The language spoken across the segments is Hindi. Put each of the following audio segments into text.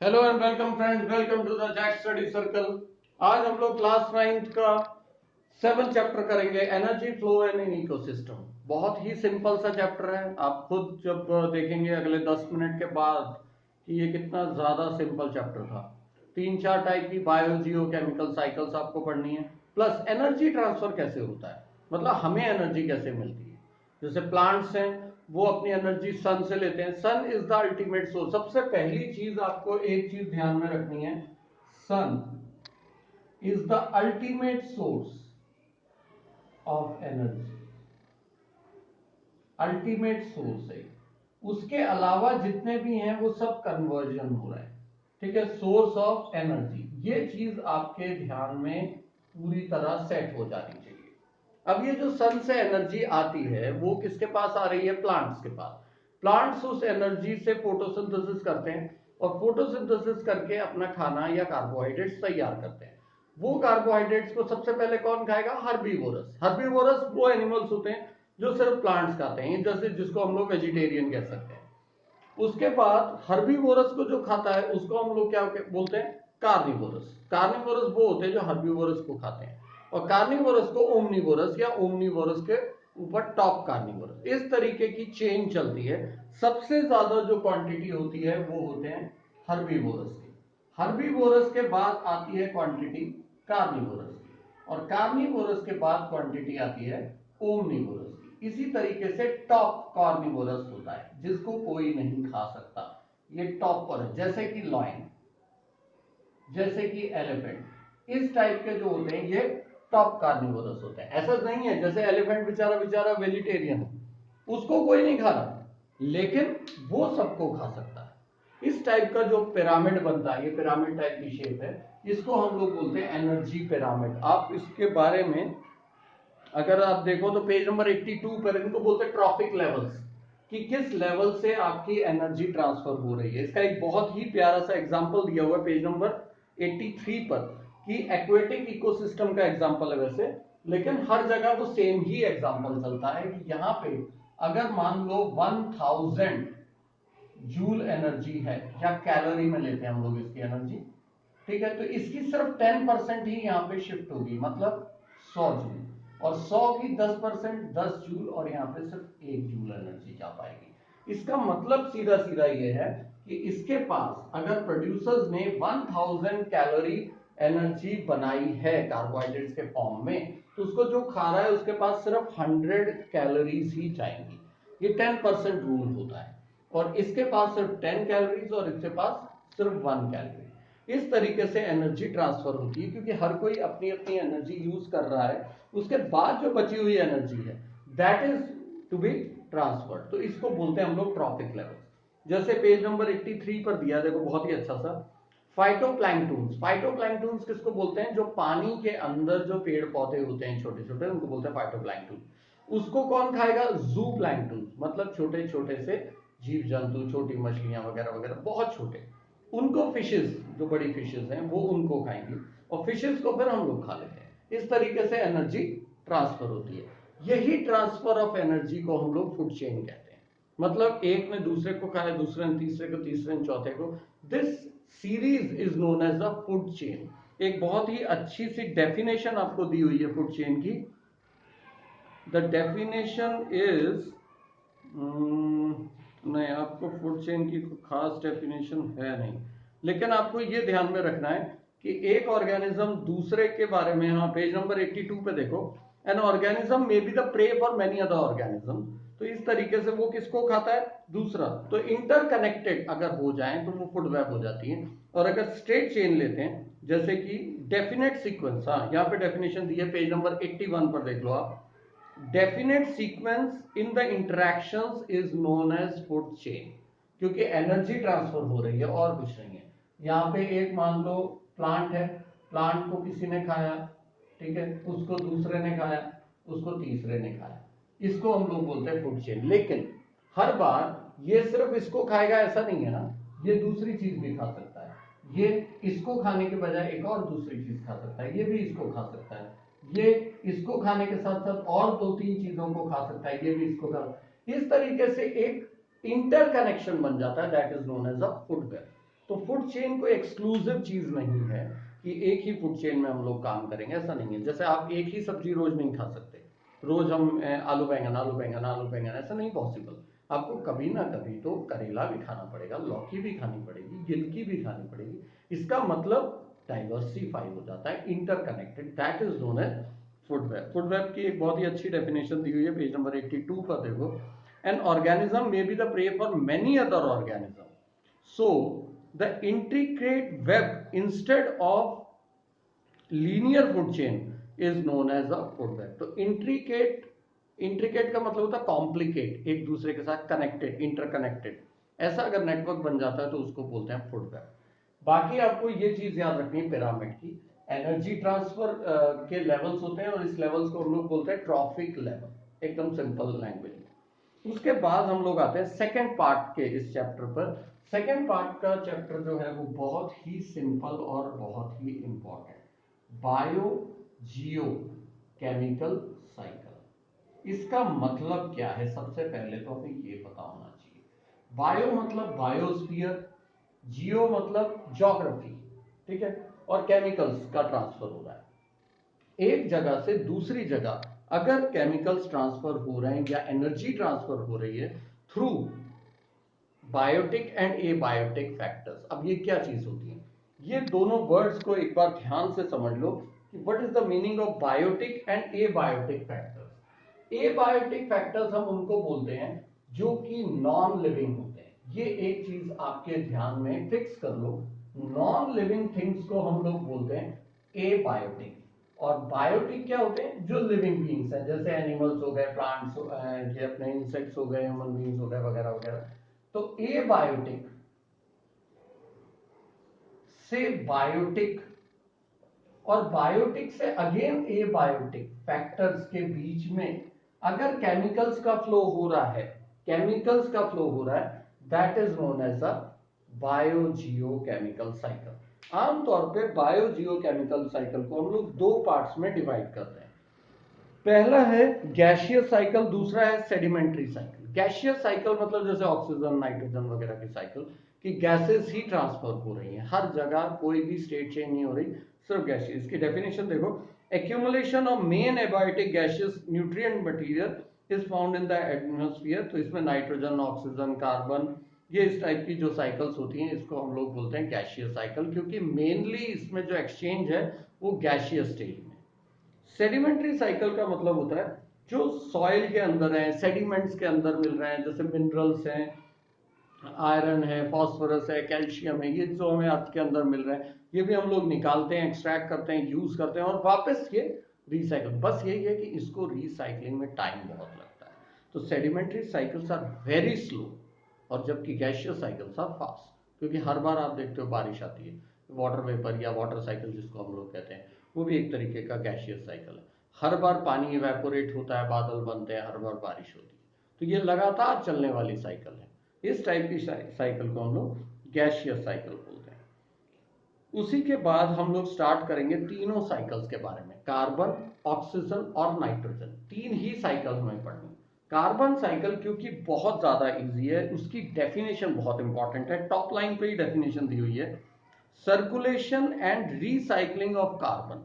Hello and welcome friends, welcome to the Jack study circle. आज हम लोग क्लास 9th का 7th चैप्टर करेंगे, energy flow and in ecosystem. बहुत ही सिंपल सा चैप्टर है। आप खुद जब देखेंगे अगले 10 मिनट के बाद कि ये कितना ज्यादा सिंपल चैप्टर था। 3-4 टाइप की बायो जियो केमिकल साइकिल्स आपको पढ़नी है, प्लस एनर्जी ट्रांसफर कैसे होता है, मतलब हमें एनर्जी कैसे मिलती है। जैसे प्लांट्स हैं, वो अपनी एनर्जी सन से लेते हैं। सन इज द अल्टीमेट सोर्स। सबसे पहली चीज आपको एक चीज ध्यान में रखनी है, sun is the ultimate source of energy. Ultimate source है। उसके अलावा जितने भी हैं वो सब कन्वर्जन हो रहा है। ठीक है, सोर्स ऑफ एनर्जी, ये चीज आपके ध्यान में पूरी तरह सेट हो जानी चाहिए। अब ये जो सन से एनर्जी आती है वो किसके पास आ रही है? प्लांट्स के पास। प्लांट्स उस एनर्जी से फोटोसिंथेसिस करते हैं और फोटोसिंथेसिस करके अपना खाना या कार्बोहाइड्रेट्स तैयार करते हैं। वो कार्बोहाइड्रेट्स को सबसे पहले कौन खाएगा? हर्बीवोरस। हर्बीवोरस वो एनिमल्स होते हैं जो सिर्फ प्लांट्स खाते हैं, जैसे जिसको हम लोग वेजिटेरियन कह सकते हैं। उसके बाद हर्बीवोरस को जो खाता है उसको हम लोग क्या बोलते हैं? कार्निवोरस। कार्निवोरस वो होते हैं जो हर्बीवोरस को खाते हैं, और कार्निवोरस को ओमनीवोरस या ओमनीवोरस के ऊपर टॉप कार्निवोरस। इस तरीके की चेन चलती है। सबसे ज्यादा जो क्वांटिटी होती है वो होते हैं हर्बीवोरस की। हर्बीवोरस के बाद आती है क्वांटिटी कार्निवोरस की, और कार्निवोरस के बाद क्वांटिटी आती है ओमनीवोरस की। इसी तरीके से टॉप कार्निवोरस होता है जिसको कोई नहीं खा सकता। ये टॉप पर है, जैसे कि लॉयन, जैसे कि एलिफेंट। इस टाइप के जो होते हैं ये टॉप कार्निवोरस होते हैं। ऐसा नहीं है जैसे एलिफेंट बेचारा बेचारा वेजिटेरियन है, उसको कोई नहीं खा रहा, लेकिन वो सबको खा सकता है। इस टाइप का जो पिरामिड बनता है, ये पिरामिड टाइप की शेप है, इसको हम लोग बोलते हैं एनर्जी पिरामिड। आप इसके बारे में अगर आप देखो तो पेज नंबर 82 पर इनको बोलते हैं ट्रॉफिक लेवल्स, कि किस लेवल से आपकी एनर्जी ट्रांसफर हो रही है। इसका एक बहुत ही प्यारा सा एग्जांपल दिया हुआ है पेज नंबर 83 पर, कि एक्वेटिक इकोसिस्टम का एग्जांपल है वैसे, लेकिन हर जगह वो सेम ही एग्जांपल चलता है कि यहाँ पे अगर मान लो 1000 जूल एनर्जी है, या कैलोरी में लेते हैं हम लोग इसकी एनर्जी, ठीक है, तो इसकी सिर्फ 10% ही यहाँ पे शिफ्ट होगी, मतलब 100 जूल। और 100 की 10%, 10 जूल, और यहाँ पे सिर्फ 1 जूल एनर्जी जा पाएगी। इसका मतलब सीधा सीधा ये है कि इसके पास अगर प्रोड्यूसर्स ने 1000 कैलोरी एनर्जी बनाई है कार्बोहाइड्रेट्स के फॉर्म में, तो उसको जो खा रहा है उसके पास सिर्फ 100 कैलोरीज ही जाएंगी। ये 10% रूल होता है। और इसके पास सिर्फ 10 कैलोरीज और इसके पास सिर्फ 1 कैलोरी। इस तरीके से एनर्जी ट्रांसफर होती है, क्योंकि हर कोई अपनी अपनी एनर्जी यूज कर रहा है। उसके बाद जो बची हुई एनर्जी है that is to be transferred, तो इसको बोलते हैं हम लोग ट्रॉपिक लेवल। जैसे पेज नंबर 83 पर दिया, देखो बहुत ही अच्छा सा, फाइटोप्लैंक्टन्स। फाइटोप्लैंक्टन्स किसको बोलते हैं? जो पानी के अंदर जो पेड़ पौधे होते हैं छोटे छोटे, उनको बोलते हैं फाइटोप्लैंक्टन। उसको कौन खाएगा? जू प्लैंक्टन, मतलब छोटे छोटे से जीव जंतु, छोटी मछलियां वगैरह वगैरह, बहुत छोटे। उनको फिशेस, जो बड़ी फिशेस हैं वो उनको खाएंगी, और फिशेस को फिर हम लोग खा लेते हैं। इस तरीके से एनर्जी ट्रांसफर होती है। यही ट्रांसफर ऑफ एनर्जी को हम लोग फूड चेन कहते हैं। मतलब एक ने दूसरे को खाया, दूसरे ने तीसरे को, तीसरे ने चौथे को। This series is known as the food chain. एक बहुत ही अच्छी सी डेफिनेशन आपको दी हुई है फूड चेन की। द डेफिनेशन इज, नहीं, आपको फूड चेन की खास डेफिनेशन है नहीं, लेकिन आपको ये ध्यान में रखना है कि एक ऑर्गेनिज्म दूसरे के बारे में, हाँ पेज नंबर 82 पे देखो, an organism may be the prey for many other organism. तो इस तरीके से वो किसको खाता है? दूसरा। तो इंटरकनेक्टेड अगर हो जाए तो वो फूड वेब हो जाती है। और अगर स्ट्रेट चेन लेते हैं, जैसे कि डेफिनेट सीक्वेंस, हाँ यहाँ पे डेफिनेशन दी है पेज नंबर 81 पर देख लो आप। Definite sequence in the interactions is known as food chain, क्योंकि एनर्जी ट्रांसफर हो रही है और कुछ नहीं है। यहाँ पे एक मान लो प्लांट है, प्लांट को किसी ने खाया, ठीक है, उसको दूसरे ने खाया, उसको तीसरे ने खाया, इसको हम लोग बोलते हैं फूड चेन। लेकिन हर बार ये सिर्फ इसको खाएगा ऐसा नहीं है ना, ये दूसरी चीज भी खा सकता है। ये इसको खाने के बजाय एक और दूसरी चीज खा सकता है, ये भी इसको खा सकता है। ये इसको खाने के साथ साथ और 2-3 चीजों को खा सकता है, ये भी इसको खा। इस तरीके से एक इंटरकनेक्शन बन जाता है, that is known as a food web. तो फूड चेन कोई एक्सक्लूसिव चीज नहीं है कि एक ही फूड चेन में हम लोग काम करेंगे, ऐसा नहीं है। जैसे आप एक ही सब्जी रोज नहीं खा सकते, रोज हम आलू बैंगन आलू बैंगन आलू बैंगन, ऐसा नहीं पॉसिबल। आपको कभी ना कभी तो करेला भी खाना पड़ेगा, लौकी भी खानी पड़ेगी, गिलकी भी खानी पड़ेगी। इसका मतलब डाइवर्सिफाई हो जाता है, interconnected, that is known as food web. Food web की एक बहुत ही अच्छी डेफिनेशन दी हुई है पेज नंबर 82 पर देखो। An organism may be the prey for many other organism, so the intricate web instead of linear food chain is known as a food web। तो इंट्रिकेट का मतलब होता है कॉम्प्लिकेट, एक दूसरे के साथ कनेक्टेड, इंटरकनेक्टेड। ऐसा अगर नेटवर्क बन जाता है तो उसको बोलते हैं फूड वेब। बाकी आपको ये चीज याद रखनी है पिरामिड की, एनर्जी ट्रांसफर के लेवल्स होते हैं और इस लेवल्स को हम लोग बोलते हैं ट्रॉफिक लेवल, एकदम सिंपल लैंग्वेज। उसके बाद हम लोग आते हैं सेकेंड पार्ट के इस चैप्टर पर। सेकेंड पार्ट का चैप्टर जो है वो बहुत ही सिंपल और बहुत ही इंपॉर्टेंट, बायो जियो केमिकल साइकिल। इसका मतलब क्या है, सबसे पहले तो हमें ये पता होना चाहिए। बायो मतलब बायोस्फीयर, जियो मतलब ज्योग्राफी, ठीक है, और केमिकल्स का ट्रांसफर हो रहा है एक जगह से दूसरी जगह। अगर केमिकल्स ट्रांसफर हो रहे हैं या एनर्जी ट्रांसफर हो रही है through biotic and abiotic factors. अब ये क्या चीज होती है, ये दोनों वर्ड्स को एक बार ध्यान से समझ लो कि what is the meaning of biotic and abiotic factors. Abiotic factors हम उनको बोलते हैं जो कि नॉन लिविंग होते हैं। ये एक चीज आपके ध्यान में फिक्स कर लो, नॉन लिविंग थिंग्स को हम लोग बोलते हैं एबायोटिक, और बायोटिक क्या होते हैं, जो लिविंग बीइंग्स हैं, जैसे एनिमल्स हो गए, प्लांट्स ये अपने इंसेक्ट्स हो गए, ह्यूमन बीइंग्स हो गए, वगैरह वगैरह। तो एबायोटिक से बायोटिक और बायोटिक से अगेन एबायोटिक फैक्टर्स के बीच में अगर केमिकल्स का फ्लो हो रहा है, केमिकल्स का फ्लो हो रहा है, that is known as a biogeochemical cycle. आमतौर पे बायोजियोकेमिकल साइकिल को हम लोग दो पार्ट्स में डिवाइड करते हैं। पहला है गैसियस साइकिल, दूसरा है सेडिमेंट्री साइकिल। गैसियस साइकिल मतलब जैसे ऑक्सीजन नाइट्रोजन वगैरह की साइकिल, कि गैसेस ही ट्रांसफर हो रही हैं हर जगह, कोई भी स्टेट चेंज नहीं हो रही, सिर्फ गैसियस। की डेफिनेशन देखो, accumulation of main abiotic gaseous nutrient material is found in the atmosphere. तो इसमें नाइट्रोजन, ऑक्सीजन, कार्बन, ये इस टाइप की जो साइकिल्स होती हैं इसको हम लोग बोलते हैं गैसियस साइकिल, क्योंकि मेनली इसमें जो एक्सचेंज है वो गैसियस स्टेट में। सेडिमेंट्री साइकिल का मतलब होता है जो सॉइल के अंदर है, सेडिमेंट्स के अंदर मिल रहे हैं, जैसे मिनरल्स हैं, आयरन है, फास्फोरस है, कैल्शियम है, ये जो हमें अर्थ के अंदर मिल रहे हैं, ये भी हम लोग निकालते हैं, एक्सट्रैक्ट करते हैं, यूज करते हैं और वापस ये रिसाइकल। बस यही है कि इसको रिसाइकलिंग में टाइम बहुत लगता है। तो sedimentary cycles are very slow, और जबकि गैसियस साइकिल्स आर फास्ट, क्योंकि हर बार आप देखते हो बारिश आती है, वाटर वेपर या वाटर साइकिल जिसको हम लोग कहते हैं, वो भी एक तरीके का गैसियस साइकिल है। हर बार पानी इवेपोरेट होता है, बादल बनते हैं, हर बार बारिश होती है, तो ये लगातार चलने वाली साइकिल है। इस टाइप की साइकिल को हम लोग गैसियस साइकिल बोलते हैं। उसी के बाद हम लोग स्टार्ट करेंगे तीनों साइकिल्स के बारे में, कार्बन, ऑक्सीजन और नाइट्रोजन। तीन ही साइकिल हमें पढ़नी। कार्बन साइकिल क्योंकि बहुत ज्यादा इजी है, उसकी डेफिनेशन बहुत इंपॉर्टेंट है, टॉप लाइन पे ही डेफिनेशन दी हुई है, circulation and recycling of carbon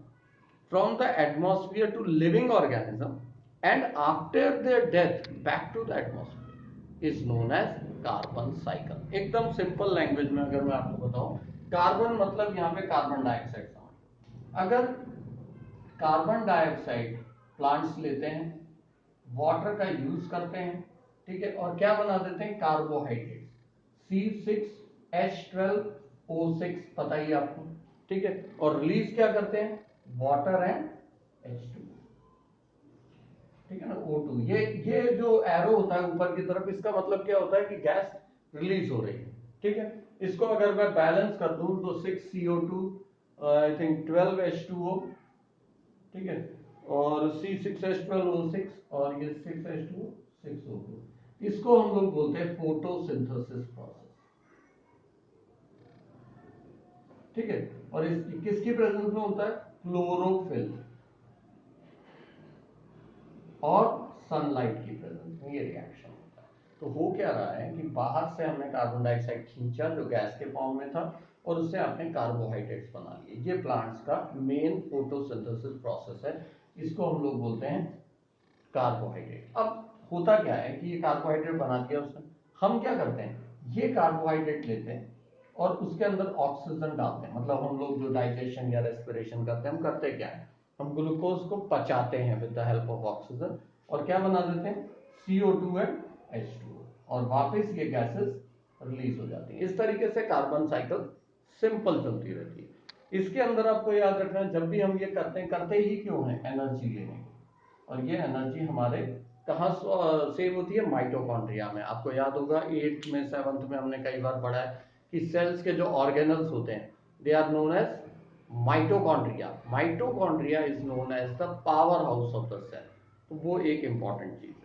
from the atmosphere to living organism and after their death back to the atmosphere is known as carbon cycle. एकदम सिंपल लैंग्वेज में अगर मैं आपको बताऊं, कार्बन मतलब यहां पे कार्बन डाइऑक्साइड समझ। अगर कार्बन डाइऑक्साइड प्लांट्स लेते हैं, वाटर का यूज करते हैं, ठीक है, और क्या बना देते हैं, कार्बोहाइड्रेट, C6H12O6, पता ही आपको, ठीक है, और रिलीज क्या करते हैं, वाटर एंड H2, ठीक है ना, O2। ये जो एरो होता है ऊपर की तरफ, इसका मतलब क्या होता है कि गैस रिलीज हो रही है, ठीक है। इसको अगर मैं बैलेंस कर दूं तो 6CO2, आई थिंक 12H2O, ठीक है, और C6H12O6 और ये 6H2O 6O2, इसको हम लोग बोलते हैं फोटोसिंथेसिस प्रोसेस, ठीक है। और इस किसकी प्रेजेंस में होता है, क्लोरोफिल और सनलाइट की प्रेजेंस में ये रिएक्शन होता है। तो हो क्या रहा है कि बाहर से हमने कार्बन डाइऑक्साइड खींचा जो गैस के फॉर्म में था और उससे आपने कार्बोहाइड्रेट्स बना लिए। ये प्लांट्स का मेन फोटोसिंथेसिस प्रोसेस है, इसको हम लोग बोलते हैं कार्बोहाइड्रेट। अब होता क्या है कि ये कार्बोहाइड्रेट बना दिया उसने, हम क्या करते हैं, ये कार्बोहाइड्रेट लेते हैं और उसके अंदर ऑक्सीजन डालते हैं। मतलब हम लोग जो डाइजेशन या रेस्पिरेशन करते हैं, हम करते क्या है, हम ग्लूकोज को पचाते हैं with the help of oxygen और क्या बना देते हैं, CO2 एंड H2O, और वापस ये गैसेस रिलीज हो जाती है। इस तरीके से कार्बन साइकिल सिंपल चलती रहती है। इसके अंदर आपको याद रखना है, जब भी हम ये करते ही क्यों है, एनर्जी लेने के, और ये एनर्जी हमारे कहाँ सेव होती है, माइटोकॉन्ड्रिया में। आपको याद होगा 8th में 7th में हमने कई बार पढ़ा है कि सेल्स के जो ऑर्गेनल्स होते हैं they are known as mitochondria. Mitochondria is known as the powerhouse of the cell. तो वो एक इंपॉर्टेंट चीज है।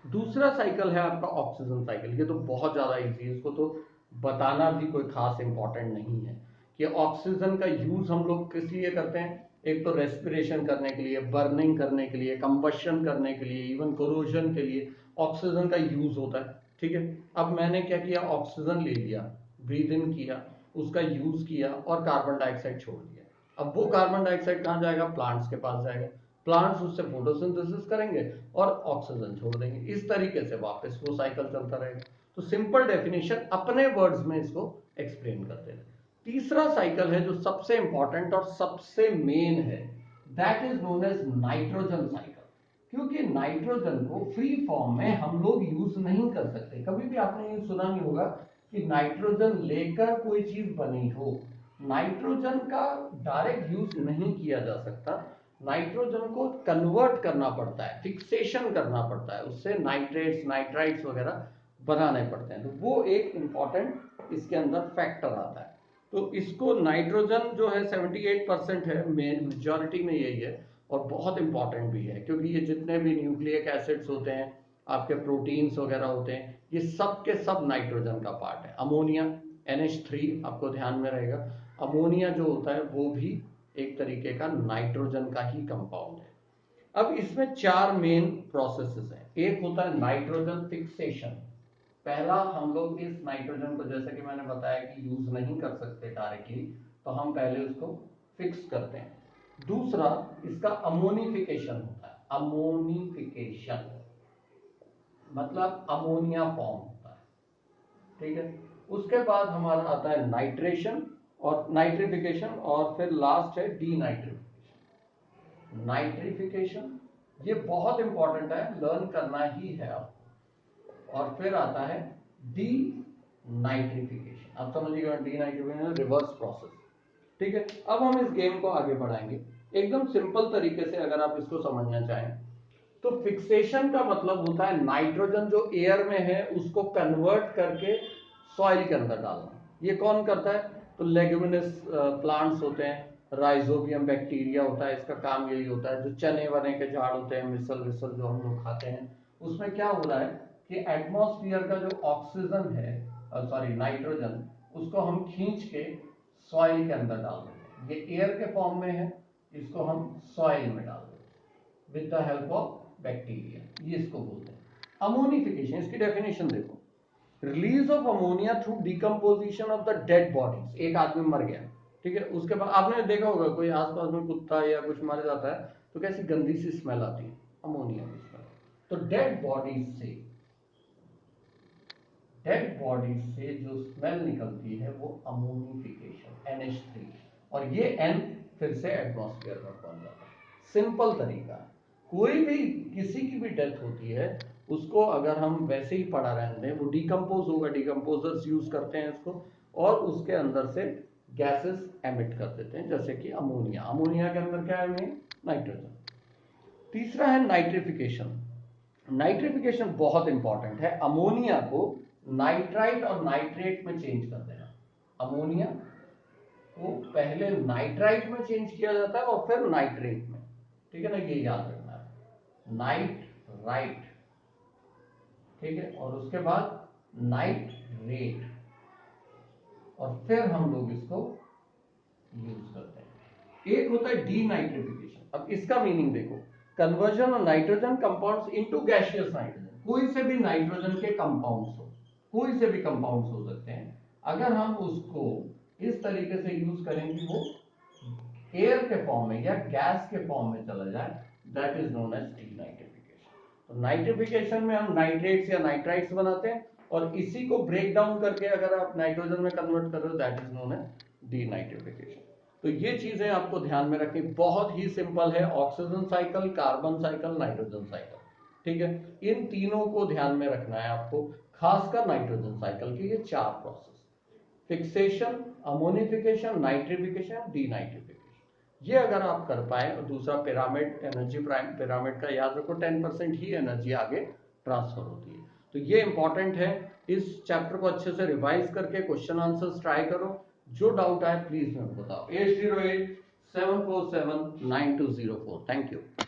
दूसरा साइकिल है आपका ऑक्सीजन साइकिल। ये तो बहुत ज्यादा इजी है, इसको तो बताना भी कोई खास इंपॉर्टेंट नहीं है कि ऑक्सीजन का यूज हम लोग किस लिए करते हैं। एक तो रेस्पिरेशन करने के लिए, बर्निंग करने के लिए, कंबशन करने के लिए, इवन कोरोजन के लिए ऑक्सीजन का यूज होता है। ठीक है, अब मैंने क्या किया, ऑक्सीजन ले लिया, ब्रीद इन किया, उसका यूज किया और कार्बन डाइऑक्साइड छोड़ दिया। अब वो कार्बन डाइऑक्साइड कहाँ जाएगा, प्लांट्स के पास जाएगा, प्लांट्स उससे फोटोसिंथेसिस करेंगे और ऑक्सीजन छोड़ देंगे। इस तरीके से वापस वो साइकिल चलता रहेगा। तो सिंपल डेफिनेशन अपने वर्ड्स में इसको एक्सप्लेन करते हैं। तीसरा साइकिल है जो सबसे इंपॉर्टेंट और सबसे मेन है, that is known as nitrogen cycle. क्योंकि नाइट्रोजन को फ्री फॉर्म में हम लोग यूज नहीं कर सकते। कभी भी आपने ये सुना नहीं होगा कि नाइट्रोजन लेकर कोई चीज बनी हो। नाइट्रोजन का डायरेक्ट यूज नहीं किया जा सकता, नाइट्रोजन को कन्वर्ट करना पड़ता है, फिक्सेशन करना पड़ता है, उससे नाइट्रेट्स नाइट्राइट्स वगैरह बनाने पड़ते हैं। तो वो एक इंपॉर्टेंट इसके अंदर फैक्टर आता है। तो इसको नाइट्रोजन जो है 78% है, मेजॉरिटी में यही है और बहुत इंपॉर्टेंट भी है क्योंकि ये जितने भी न्यूक्लिक एसिड्स होते हैं, आपके प्रोटीन्स वगैरह होते हैं, ये सब के सब नाइट्रोजन का पार्ट है। अमोनिया NH3 आपको ध्यान में रहेगा, अमोनिया जो होता है वो भी एक तरीके का नाइट्रोजन का ही कंपाउंड है। अब इसमें 4 मेन प्रोसेसेस हैं। एक होता है नाइट्रोजन फिक्सेशन। पहला, हम लोग इस नाइट्रोजन को जैसे कि मैंने बताया कि यूज नहीं कर सकते डायरेक्टली, तो हम पहले उसको फिक्स करते हैं। दूसरा, इसका अमोनिफिकेशन होता है। अमोनिफिकेशन मतलब अमोनिया फॉर्म होता है। ठीक है, उसके बाद हमारा आता है नाइट्रेशन और नाइट्रिफिकेशन, और फिर लास्ट है डीनाइट्रिफिकेशन। नाइट्रिफिकेशन ये बहुत इंपॉर्टेंट है, लर्न करना ही है आपको। और फिर आता है डी नाइट्रिफिकेशन। आप समझिएगा, डी नाइट्रिफिकेशन रिवर्स प्रोसेस। ठीक है, अब हम इस गेम को आगे बढ़ाएंगे एकदम सिंपल तरीके से। अगर आप इसको समझना चाहें तो फिक्सेशन का मतलब होता है नाइट्रोजन जो एयर में है उसको कन्वर्ट करके सॉइल के अंदर डालना। ये कौन करता है, तो लेग्यूमिनस प्लांट्स होते हैं, राइजोबियम बैक्टीरिया होता है, इसका काम यही होता है। जो चने वने के झाड़ होते हैं, मिसल विसल जो हम लोग खाते हैं, उसमें क्या हो रहा है कि एटमॉस्फेयर का जो ऑक्सीजन है, सॉरी नाइट्रोजन, उसको हम खींच के सॉइल के अंदर डाल देते हैं। ये एयर के फॉर्म में है, इसको हम सॉइल में डाल देते हैं with the help of bacteria. ये इसको बोलते हैं अमोनिफिकेशन। इसकी डेफिनेशन देखो, release of ammonia through decomposition of the dead bodies. एक आदमी मर गया, ठीक है, उसके बाद आपने देखा होगा कोई आसपास में कुत्ता या कुछ मर जाता है तो कैसी गंदी सी स्मेल आती है, अमोनिया की स्मेल। तो डेड बॉडीज से जो स्मेल निकलती है वो अमोनिफिकेशन, NH3, और ये N फिर से एटमॉस्फेयर में पहुंच जाता है। सिंपल तरीका। कोई भी किसी की भी डेथ होती है उसको अगर हम वैसे ही पड़ा रहने दें, वो डिकम्पोज होगा, डिकम्पोजर्स यूज करते हैं इसको, और उसके अंदर से गैसेस एमिट कर देते हैं, जैसे कि अमोनिया। अमोनिया के अंदर क्या है, नाइट्रोजन। तीसरा है नाइट्रिफिकेशन। नाइट्रिफिकेशन बहुत इंपॉर्टेंट है, अमोनिया को नाइट्राइट और नाइट्रेट में चेंज कर देना। अमोनिया को पहले नाइट्राइट में चेंज किया जाता है और फिर नाइट्रेट में। ठीक है ना, ये याद रखना है, नाइट्राइट, ठीक है, और उसके बाद नाइट्रेट, और फिर हम लोग इसको यूज करते हैं। एक होता है डीनाइट्रिफिकेशन। अब इसका मीनिंग देखो, conversion of nitrogen compounds into gaseous nitrogen. कोई से भी नाइट्रोजन के कंपाउंड्स हो, कोई से भी कंपाउंड्स हो सकते हैं, अगर हम उसको इस तरीके से यूज करें कि वो एयर के फॉर्म में या गैस के फॉर्म में चला जाए, that is known as denitrification. तो नाइट्रिफिकेशन में हम नाइट्रेट्स या नाइट्राइट्स बनाते हैं और इसी को ब्रेक डाउन करके अगर आप नाइट्रोजन में कन्वर्ट कर रहे हो, that is known as denitrification. तो ये चीजें आपको ध्यान में रखनी, बहुत ही सिंपल है, oxygen cycle, carbon cycle, nitrogen cycle, ठीक है। इन तीनों को ध्यान में रखना है आपको, खासकर नाइट्रोजन साइकिल के ये 4 process, fixation, ammonification, nitrification, denitrification. ये अगर आप कर पाए, और दूसरा पिरामिड, एनर्जी पिरामिड का याद रखो, 10% ही एनर्जी आगे ट्रांसफर होती है। तो ये इंपॉर्टेंट है, इस चैप्टर को अच्छे से रिवाइज करके क्वेश्चन आंसर्स ट्राई करो, जो डाउट आए प्लीज मेरे को बताओ। 8087479204। Thank you.